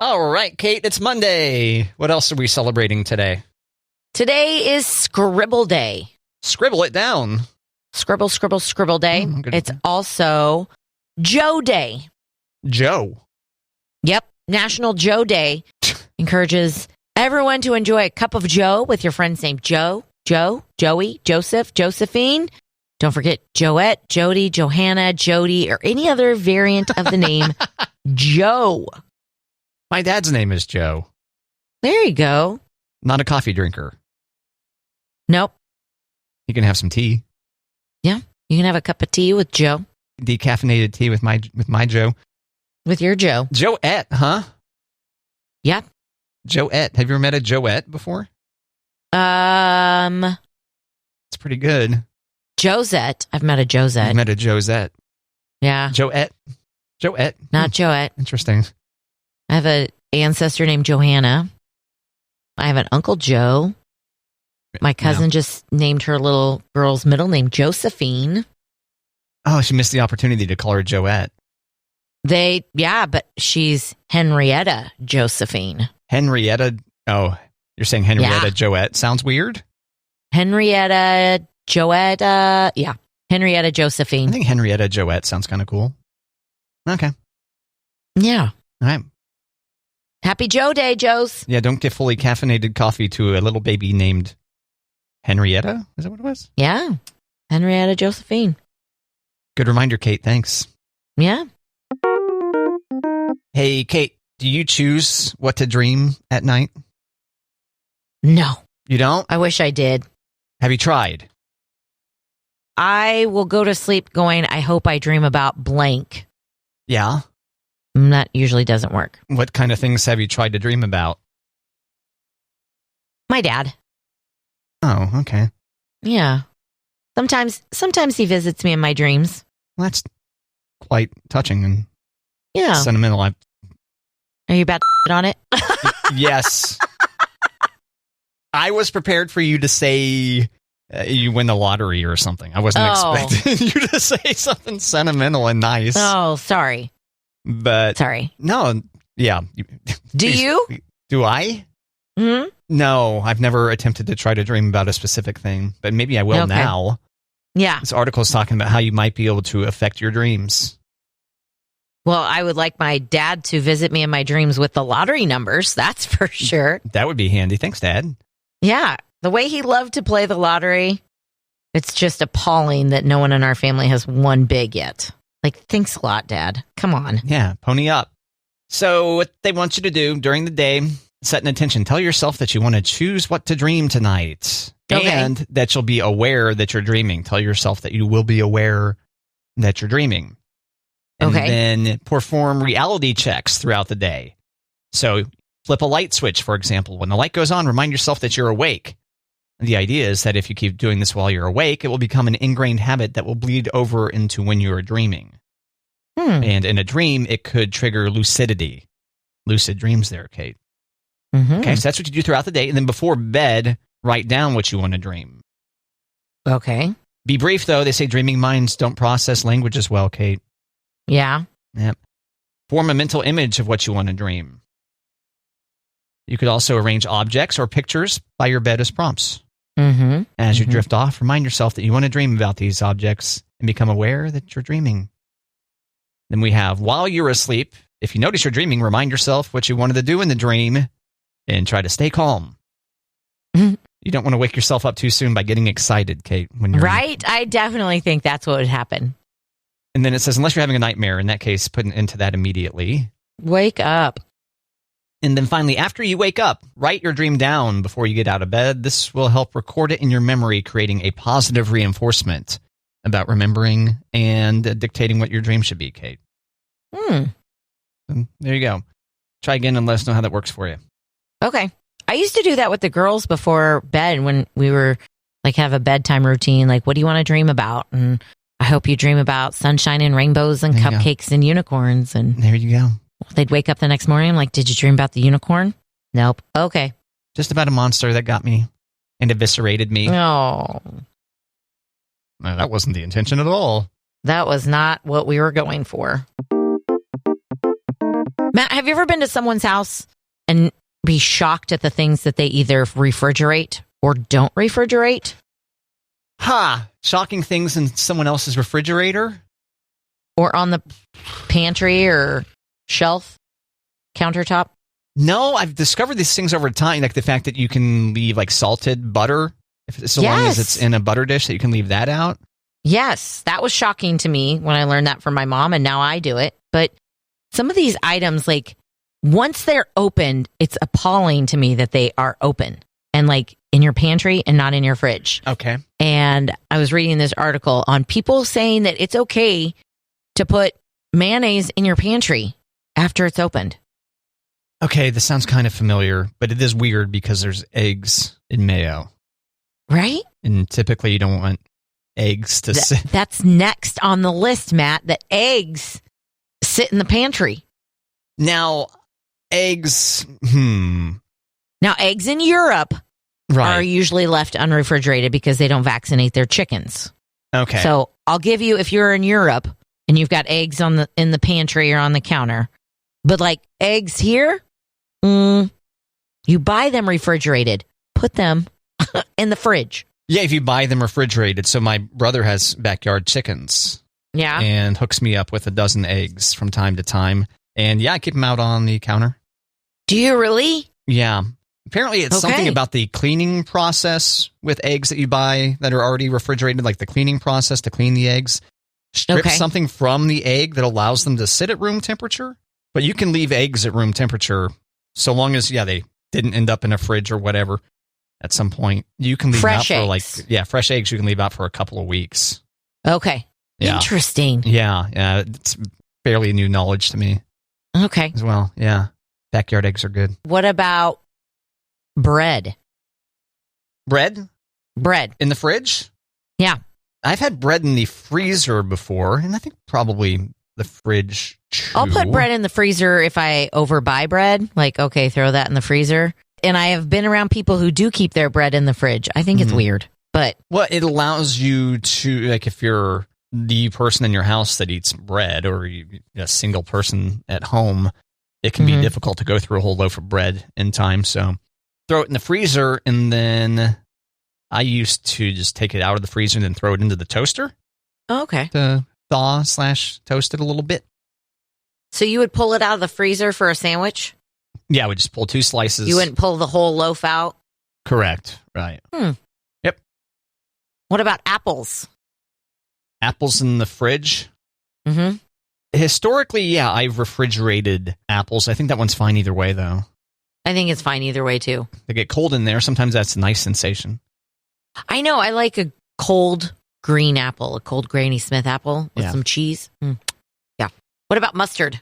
All right, Kate, it's Monday. What else are we celebrating today? Today is Scribble Day. Scribble it down. Scribble, scribble, scribble day. It's also Joe Day. Joe? Yep. National Joe Day encourages everyone to enjoy a cup of Joe with your friends named Joe, Joey, Joseph, Josephine. Don't forget Joette, Jody, Johanna, Jody, or any other variant of the name Joe. My dad's name is Joe. There you go. Not a coffee drinker. Nope. You can have some tea. Yeah, you can have a cup of tea with Joe. Decaffeinated tea with my Joe. With your Joe. Joette, huh? Yeah. Joette. Have you ever met a Joette before? It's pretty good. Josette. I've met a Josette. I've met a Josette. Yeah. Joette. Not Joette. Interesting. I have an ancestor named Johanna. I have an Uncle Joe. My cousin just named her little girl's middle name Josephine. Oh, she missed the opportunity to call her Joette. But she's Henrietta Josephine. Henrietta? Oh, you're saying Henrietta Joette. Sounds weird. Henrietta Joetta. Yeah. Henrietta Josephine. I think Henrietta Joette sounds kind of cool. Okay. Yeah. All right. Happy Joe Day, Joes. Yeah, don't give fully caffeinated coffee to a little baby named Henrietta. Is that what it was? Yeah. Henrietta Josephine. Good reminder, Kate. Thanks. Yeah. Hey, Kate, do you choose what to dream at night? No. You don't? I wish I did. Have you tried? I will go to sleep going, I hope I dream about blank. Yeah. That usually doesn't work. What kind of things have you tried to dream about? My dad. Oh, okay. Yeah. Sometimes he visits me in my dreams. Well, that's quite touching and sentimental. Are you about to on it? Yes. I was prepared for you to say you win the lottery or something. I wasn't expecting you to say something sentimental and nice. Oh, sorry. But sorry. No, yeah. Do you? Do I? Hmm? No, I've never attempted to try to dream about a specific thing, but maybe I will now. Yeah. This article is talking about how you might be able to affect your dreams. Well, I would like my dad to visit me in my dreams with the lottery numbers. That's for sure. That would be handy. Thanks, Dad. Yeah. The way he loved to play the lottery, it's just appalling that no one in our family has won big yet. Like, thanks a lot, Dad. Come on. Yeah, pony up. So what they want you to do during the day, set an intention. Tell yourself that you want to choose what to dream tonight. Okay. And that you'll be aware that you're dreaming. Tell yourself that you will be aware that you're dreaming. And then perform reality checks throughout the day. So flip a light switch, for example. When the light goes on, remind yourself that you're awake. The idea is that if you keep doing this while you're awake, it will become an ingrained habit that will bleed over into when you're dreaming. And in a dream, it could trigger lucidity. Lucid dreams there, Kate. Mm-hmm. Okay, so that's what you do throughout the day. And then before bed, write down what you want to dream. Okay. Be brief, though. They say dreaming minds don't process language as well, Kate. Yeah. Yep. Form a mental image of what you want to dream. You could also arrange objects or pictures by your bed as prompts. Mm-hmm. As you drift off, remind yourself that you want to dream about these objects and become aware that you're dreaming. Then we have, while you're asleep, if you notice you're dreaming, remind yourself what you wanted to do in the dream and try to stay calm. You don't want to wake yourself up too soon by getting excited, Kate. When you're right? I definitely think that's what would happen. And then it says, unless you're having a nightmare, in that case, put an end to that immediately. Wake up. And then finally, after you wake up, write your dream down before you get out of bed. This will help record it in your memory, creating a positive reinforcement about remembering and dictating what your dream should be, Kate. And there you go. Try again and let us know how that works for you. Okay. I used to do that with the girls before bed when we were like have a bedtime routine. Like, what do you want to dream about? And I hope you dream about sunshine and rainbows and cupcakes and unicorns. And there you go. They'd wake up the next morning. I'm like, did you dream about the unicorn? Nope. Okay. Just about a monster that got me and eviscerated me. Oh. No, that wasn't the intention at all. That was not what we were going for. Matt, have you ever been to someone's house and be shocked at the things that they either refrigerate or don't refrigerate? Shocking things in someone else's refrigerator? Or on the pantry or shelf, countertop? No, I've discovered these things over time, like the fact that you can leave like salted butter, long as it's in a butter dish, that you can leave that out. Yes, that was shocking to me when I learned that from my mom, and now I do it. But some of these items, like once they're opened, it's appalling to me that they are open and like in your pantry and not in your fridge. Okay. And I was reading this article on people saying that it's okay to put mayonnaise in your pantry after it's opened. Okay, this sounds kind of familiar, but it is weird because there's eggs in mayo. Right? And typically you don't want eggs to sit. That's next on the list, Matt, that eggs sit in the pantry. Now, eggs, Now, eggs in Europe are usually left unrefrigerated because they don't vaccinate their chickens. Okay. So I'll give you, if you're in Europe and you've got eggs in the pantry or on the counter, but like eggs here, you buy them refrigerated, put them in the fridge. Yeah, if you buy them refrigerated. So my brother has backyard chickens. Yeah. And hooks me up with a dozen eggs from time to time. And yeah, I keep them out on the counter. Do you really? Yeah. Apparently it's something about the cleaning process with eggs that you buy that are already refrigerated, like the cleaning process to clean the eggs. Strip something from the egg that allows them to sit at room temperature. But you can leave eggs at room temperature so long as, they didn't end up in a fridge or whatever at some point. You can leave fresh out eggs. for fresh eggs you can leave out for a couple of weeks. Okay. Yeah. Interesting. Yeah. It's fairly new knowledge to me. Okay. As well. Yeah. Backyard eggs are good. What about bread? Bread? Bread. In the fridge? Yeah. I've had bread in the freezer before, and I think probably the fridge too. I'll put bread in the freezer if I overbuy bread. Like, okay, throw that in the freezer. And I have been around people who do keep their bread in the fridge. I think it's weird, but... Well, it allows you to, like, if you're the person in your house that eats bread or a single person at home, it can be difficult to go through a whole loaf of bread in time. So throw it in the freezer, and then I used to just take it out of the freezer and then throw it into the toaster. Okay. To thaw/toast it a little bit. So you would pull it out of the freezer for a sandwich? Yeah, we just pull 2 slices. You wouldn't pull the whole loaf out? Correct. Right. Yep. What about apples? Apples in the fridge? Mm-hmm. Historically, I've refrigerated apples. I think that one's fine either way, though. I think it's fine either way, too. They get cold in there. Sometimes that's a nice sensation. I know. I like a cold green apple, a cold Granny Smith apple with some cheese. Yeah. What about mustard?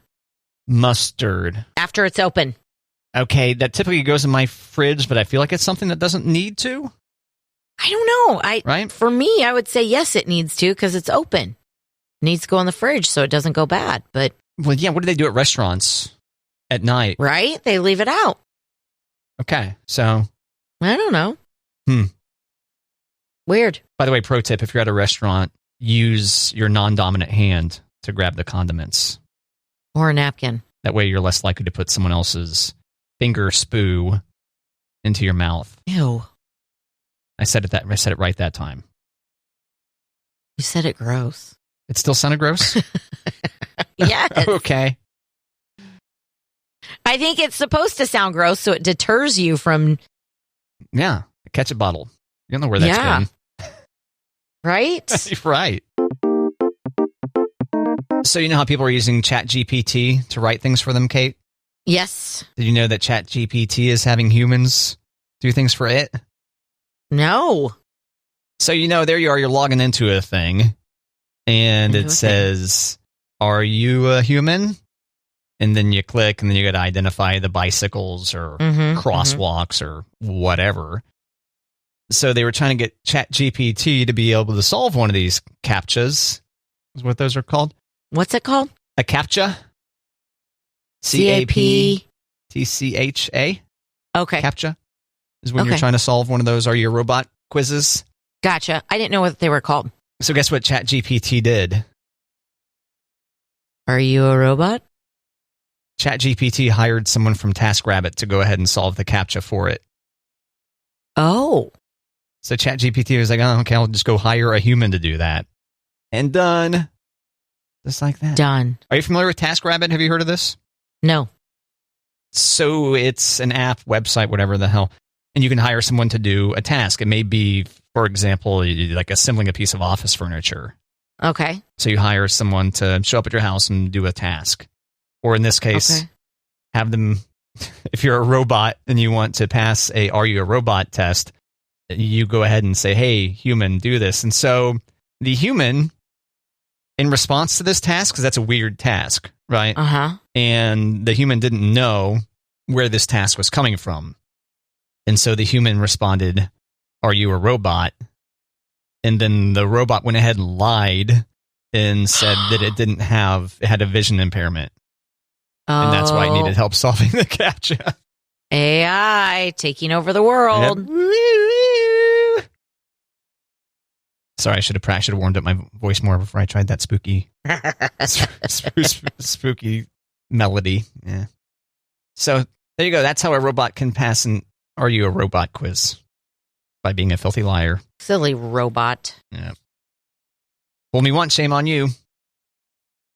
Mustard. After it's open. Okay, that typically goes in my fridge, but I feel like it's something that doesn't need to. I don't know. Right? For me, I would say yes, it needs to because it's open. It needs to go in the fridge so it doesn't go bad. But what do they do at restaurants at night? Right? They leave it out. Okay, so I don't know. Weird. By the way, pro tip, if you're at a restaurant, use your non-dominant hand to grab the condiments. Or a napkin. That way you're less likely to put someone else's finger spoo into your mouth. Ew. I said it right that time. You said it gross. It still sounded gross? Yes. Okay. I think it's supposed to sound gross so it deters you from... Yeah, a ketchup bottle. You don't know where that's going. Right? Right. So you know how people are using ChatGPT to write things for them, Kate? Yes. Did you know that ChatGPT is having humans do things for it? No. So there you are, you're logging into a thing, and it says, are you a human? And then you click, and then you got to identify the bicycles or crosswalks or whatever. So they were trying to get ChatGPT to be able to solve one of these CAPTCHAs, is what those are called. What's it called? A CAPTCHA. CAPTCHA. Okay. CAPTCHA is when you're trying to solve one of those Are You a Robot quizzes. Gotcha. I didn't know what they were called. So guess what ChatGPT did? Are you a robot? ChatGPT hired someone from TaskRabbit to go ahead and solve the CAPTCHA for it. Oh. So ChatGPT was like, oh, okay, I'll just go hire a human to do that. And done. Just like that. Done. Are you familiar with TaskRabbit? Have you heard of this? No. So it's an app, website, whatever the hell, and you can hire someone to do a task. It may be, for example, like assembling a piece of office furniture. Okay. So you hire someone to show up at your house and do a task. Or in this case, have them, if you're a robot and you want to pass a Are You a Robot test, you go ahead and say, hey, human, do this. And so the human, in response to this task, because that's a weird task, right? Uh-huh. And the human didn't know where this task was coming from. And so the human responded, are you a robot? And then the robot went ahead and lied and said that it had a vision impairment. Oh. And that's why it needed help solving the CAPTCHA. AI taking over the world. Yep. Sorry, I should have warmed up my voice more before I tried that spooky melody. Yeah. So there you go. That's how a robot can pass an Are You a Robot quiz, by being a filthy liar. Silly robot. Yeah. Fool me once, shame on you.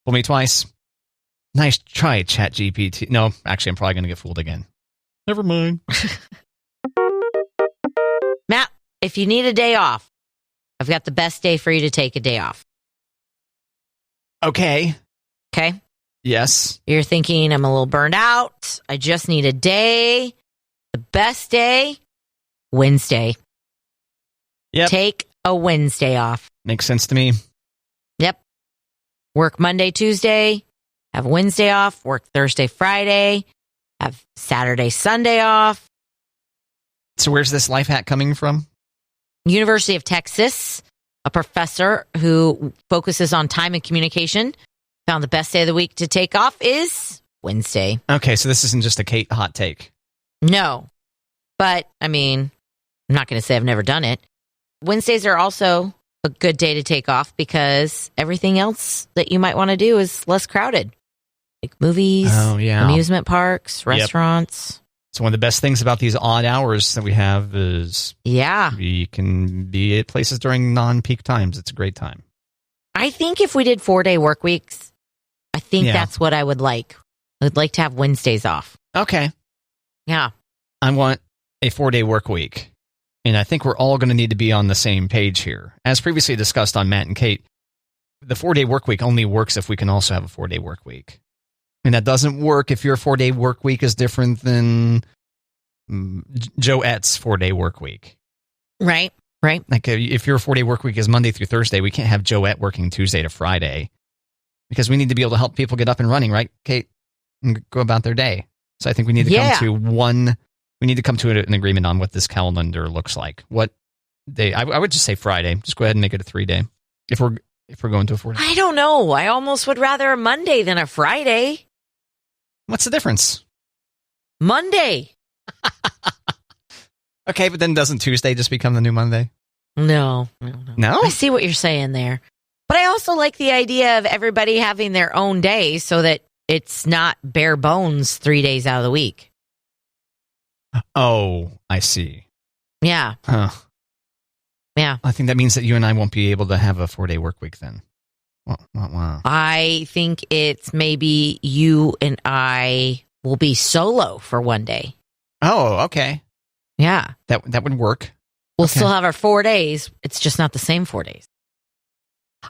Fool me twice. Nice try, ChatGPT. No, actually, I'm probably going to get fooled again. Never mind. Matt, if you need a day off, I've got the best day for you to take a day off. Okay. Okay? Yes. You're thinking, I'm a little burned out. I just need a day. The best day, Wednesday. Yep. Take a Wednesday off. Makes sense to me. Yep. Work Monday, Tuesday. Have Wednesday off. Work Thursday, Friday. Have Saturday, Sunday off. So where's this life hack coming from? University of Texas, a professor who focuses on time and communication, found the best day of the week to take off is Wednesday. Okay, so this isn't just a Kate hot take. No. But, I mean, I'm not going to say I've never done it. Wednesdays are also a good day to take off because everything else that you might want to do is less crowded. Like movies, amusement parks, restaurants. Yep. So one of the best things about these odd hours that we have is we can be at places during non-peak times. It's a great time. I think if we did 4-day work weeks, I think that's what I would like. I would like to have Wednesdays off. Okay. Yeah. I want a 4-day work week. And I think we're all going to need to be on the same page here. As previously discussed on Matt and Kate, the 4-day work week only works if we can also have a 4-day work week. And that doesn't work if your 4-day work week is different than Joette's 4-day work week. Right. Like if your 4-day work week is Monday through Thursday, we can't have Joette working Tuesday to Friday because we need to be able to help people get up and running, right, Kate, and go about their day. So I think we need to come to an agreement on what this calendar looks like. What day? I would just say Friday. Just go ahead and make it a 3-day if we're going to a 4-day. I don't know. I almost would rather a Monday than a Friday. What's the difference? Monday. Okay, but then doesn't Tuesday just become the new Monday? No? No? I see what you're saying there. But I also like the idea of everybody having their own day so that it's not bare bones 3 days out of the week. Oh, I see. Yeah. Huh. Yeah. I think that means that you and I won't be able to have a 4-day work week then. Wow. I think it's maybe you and I will be solo for one day. Oh, okay. Yeah. That would work. We'll still have our 4 days. It's just not the same 4 days.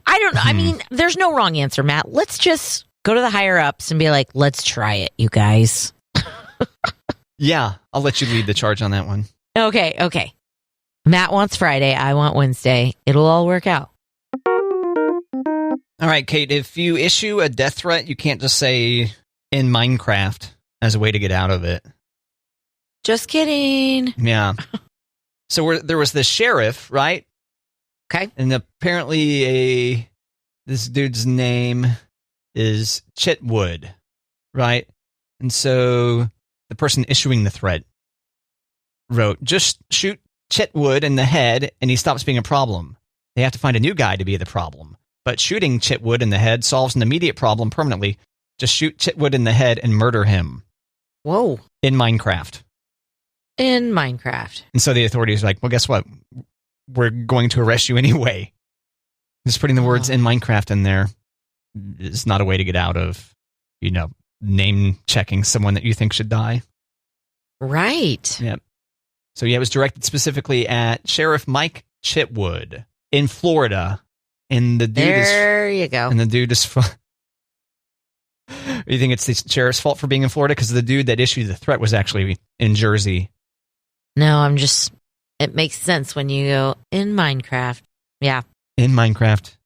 I don't know. I mean, there's no wrong answer, Matt. Let's just go to the higher ups and be like, let's try it, you guys. Yeah. I'll let you lead the charge on that one. Okay. Matt wants Friday. I want Wednesday. It'll all work out. All right, Kate, if you issue a death threat, you can't just say in Minecraft as a way to get out of it. Just kidding. Yeah. So there was this sheriff, right? Okay. And apparently this dude's name is Chitwood, right? And so the person issuing the threat wrote, just shoot Chitwood in the head and he stops being a problem. They have to find a new guy to be the problem. But shooting Chitwood in the head solves an immediate problem permanently. Just shoot Chitwood in the head and murder him. Whoa. In Minecraft. In Minecraft. And so the authorities are like, well, guess what? We're going to arrest you anyway. Just putting the words in Minecraft in there is not a way to get out of, name checking someone that you think should die. Right. Yep. So yeah, it was directed specifically at Sheriff Mike Chitwood in Florida. And the dude you go. And the dude is you think it's the sheriff's fault for being in Florida? Because the dude that issued the threat was actually in Jersey. No, it makes sense when you go in Minecraft. Yeah. In Minecraft,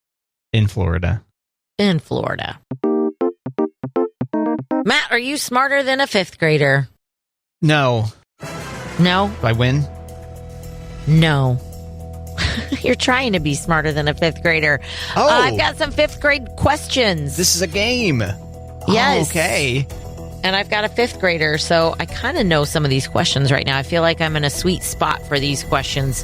in Florida. In Florida. Matt, are you smarter than a fifth grader? No. No? Do I win? No. You're trying to be smarter than a fifth grader. Oh. I've got some fifth grade questions. This is a game. Yes. Oh, okay. And I've got a fifth grader, so I kind of know some of these questions right now. I feel like I'm in a sweet spot for these questions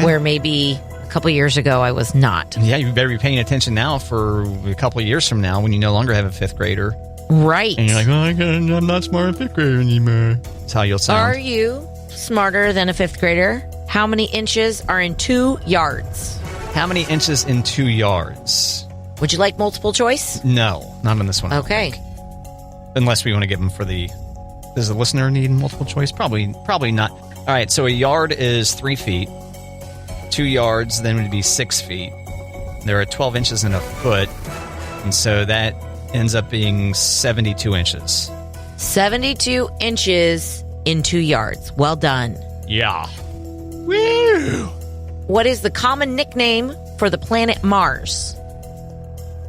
where maybe a couple years ago I was not. Yeah, you better be paying attention now for a couple of years from now when you no longer have a fifth grader. Right. And you're like, I'm not smart as a fifth grader anymore. That's how you'll sound. Are you smarter than a fifth grader? How many inches are in 2 yards? How many inches in 2 yards? Would you like multiple choice? No, not on this one. Okay. Unless we want to give them for the... Does the listener need multiple choice? Probably not. All right, so a yard is 3 feet. 2 yards then would be 6 feet. There are 12 inches in a foot. And so that ends up being 72 inches. 72 inches in 2 yards. Well done. Yeah. Woo! What is the common nickname for the planet Mars?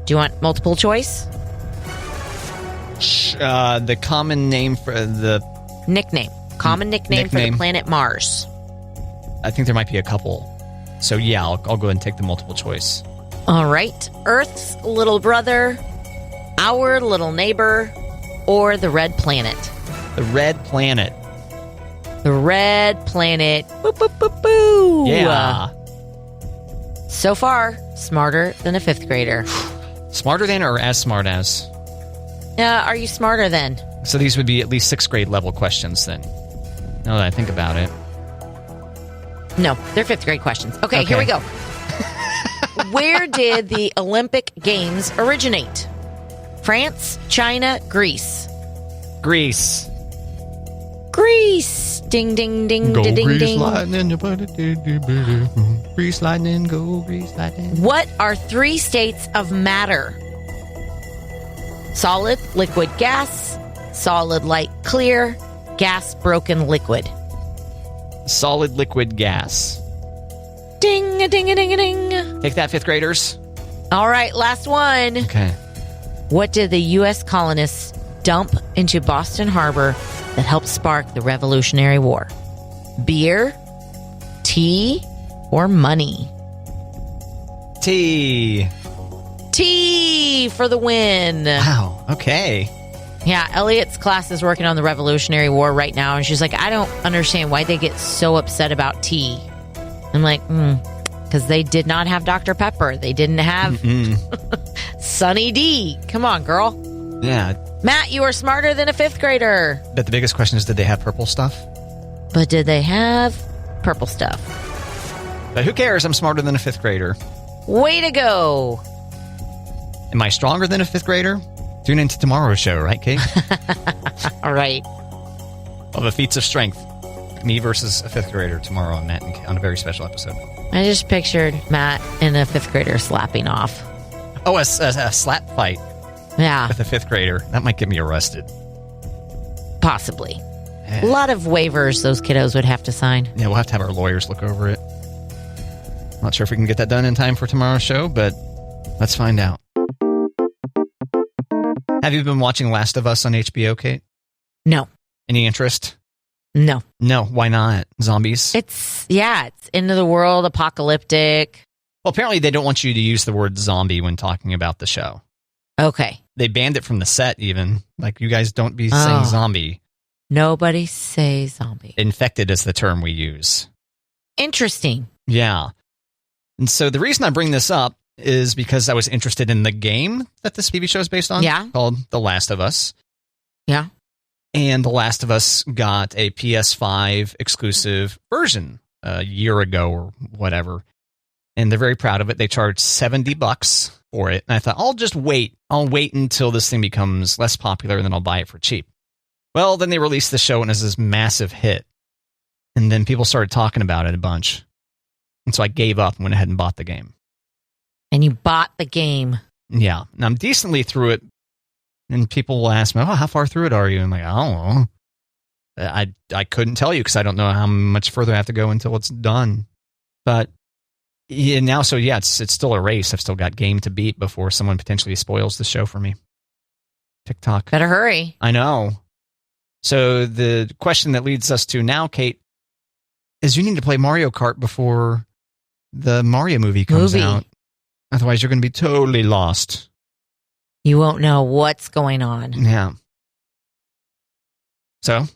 Do you want multiple choice? The common name for the... Nickname. Common nickname for the planet Mars. I think there might be a couple. So yeah, I'll go ahead and take the multiple choice. All right. Earth's little brother, our little neighbor, or the red planet? The red planet. The red planet. Boop, boop, boop, boo. Yeah. So far, smarter than a fifth grader. Smarter than or as smart as? Are you smarter than? So these would be at least 6th grade level questions then. Now that I think about it. No, they're fifth grade questions. Okay, here we go. Where did the Olympic Games originate? France, China, Greece? Greece. Greece. Ding, ding, ding, Go ding, Greece ding. lightning. Greece lightning, go Greece lightning. What are 3 states of matter? Solid, liquid, gas. Solid, light, clear. Gas, broken, liquid. Solid, liquid, gas. Ding, a ding, a ding, a ding. Take that, 5th graders. All right, last one. Okay. What did the U.S. colonists dump into Boston Harbor that helped spark the Revolutionary War? Beer, tea, or money? Tea. Tea for the win. Wow. Okay. Yeah, Elliot's class is working on the Revolutionary War right now, and she's like, I don't understand why they get so upset about tea. I'm like, because they did not have Dr. Pepper. They didn't have Sunny D. Come on, girl. Yeah. Matt, you are smarter than a 5th grader. But the biggest question is, did they have purple stuff? But did they have purple stuff? But who cares? I'm smarter than a 5th grader. Way to go. Am I stronger than a 5th grader? Tune into tomorrow's show, right, Kate? All right. Of the feats of strength. Me versus a 5th grader tomorrow on Matt and Kate, on a very special episode. I just pictured Matt and a 5th grader slapping off. Oh, a slap fight Yeah, with a 5th grader. That might get me arrested. possibly. A lot of waivers those kiddos would have to sign. Yeah, we'll have to have our lawyers look over it. Not sure if we can get that done in time for tomorrow's show, but let's find out. Have you been watching Last of Us on HBO, Kate? No. Any interest? No. No, why not? Zombies? It's end of the world, apocalyptic. Well, apparently they don't want you to use the word zombie when talking about the show. Okay. They banned it from the set even. Like, you guys don't be saying zombie. Nobody say zombie. Infected is the term we use. Interesting. Yeah. And so the reason I bring this up is because I was interested in the game that this TV show is based on. Yeah. Called The Last of Us. Yeah. And The Last of Us got a PS5 exclusive version a year ago or whatever. And they're very proud of it. They charged $70 for it. And I thought, I'll just wait. I'll wait until this thing becomes less popular and then I'll buy it for cheap. Well, then they released the show and it's this massive hit. And then people started talking about it a bunch. And so I gave up and went ahead and bought the game. And you bought the game. Yeah. And I'm decently through it. And people will ask me, oh, how far through it are you? I'm like, I don't know. I couldn't tell you because I don't know how much further I have to go until it's done. But yeah, now, so yeah, it's still a race. I've still got game to beat before someone potentially spoils the show for me. TikTok. Better hurry. I know. So the question that leads us to now, Kate, is you need to play Mario Kart before the Mario movie comes out. Otherwise, you're going to be totally lost. You won't know what's going on. Yeah. So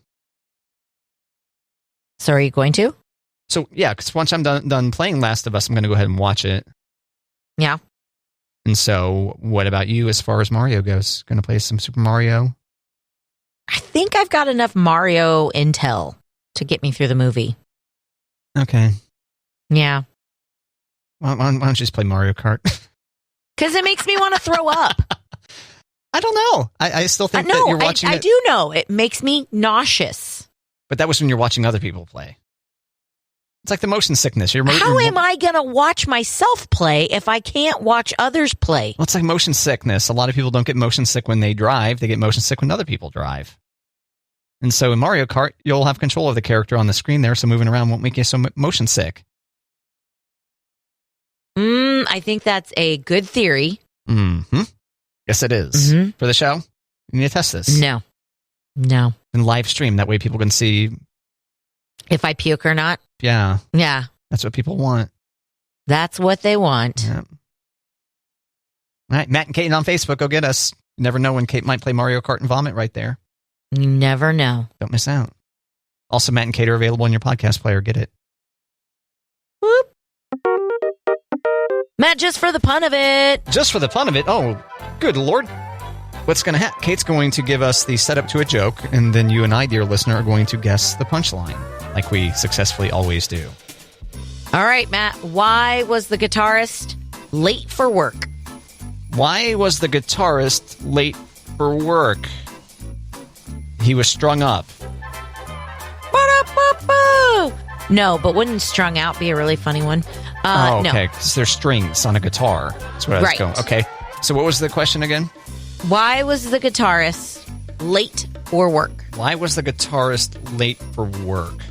are you going to? So, yeah, because once I'm done playing Last of Us, I'm going to go ahead and watch it. Yeah. And so, what about you as far as Mario goes? Going to play some Super Mario? I think I've got enough Mario intel to get me through the movie. Okay. Yeah. Why don't you just play Mario Kart? Because it makes me want to throw up. I don't know. I still think that you're watching I it. do know. It makes me nauseous. But that was when you're watching other people play. It's like the motion sickness. How am I going to watch myself play if I can't watch others play? Well, it's like motion sickness. A lot of people don't get motion sick when they drive. They get motion sick when other people drive. And so in Mario Kart, you'll have control of the character on the screen there, so moving around won't make you so motion sick. I think that's a good theory. Mm-hmm. Yes, it is. Mm-hmm. For the show, you need to test this. No. And live stream. That way people can see if I puke or not. Yeah. Yeah. That's what people want. That's what they want. Yeah. All right, Matt and Kate on Facebook, go get us. You never know when Kate might play Mario Kart and vomit right there. You never know. Don't miss out. Also, Matt and Kate are available in your podcast player. Get it. Whoop. Matt, just for the fun of it. Just for the fun of it? Oh, good Lord. What's going to happen? Kate's going to give us the setup to a joke, and then you and I, dear listener, are going to guess the punchline, like we successfully always do. All right, Matt. Why was the guitarist late for work? Why was the guitarist late for work? He was strung up. No, but wouldn't strung out be a really funny one? Okay, no. because there's strings on a guitar. That's where I was going. Okay, so what was the question again? Why was the guitarist late for work? Why was the guitarist late for work?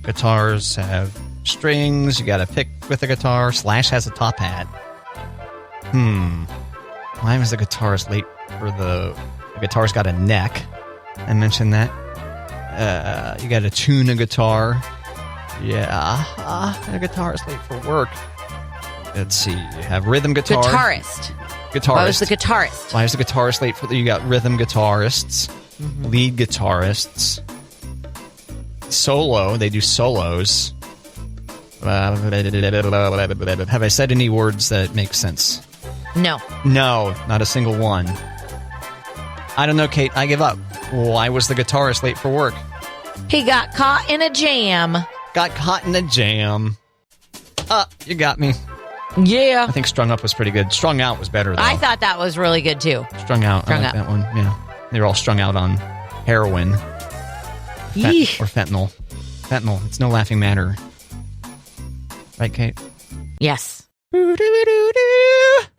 Guitars have strings. You got to pick with the guitar. Slash has a top hat. Why was the guitarist late for the guitar's got a neck? I mentioned that. You got to tune a guitar. Yeah. A guitarist late for work. Let's see. You have rhythm guitar. Guitarist. Why was the guitarist? Why is the guitarist late for... You got rhythm guitarists, lead guitarists, solo. They do solos. Have I said any words that make sense? No. No, not a single one. I don't know, Kate. I give up. Why was the guitarist late for work? He got caught in a jam. Got caught in a jam. You got me. Yeah. I think strung up was pretty good. Strung out was better, though. I thought that was really good, too. Strung out. Strung I like out. that one. Yeah. They were all strung out on heroin. Or fentanyl. Fentanyl. It's no laughing matter. Right, Kate? Yes. Doo-doo-doo-doo.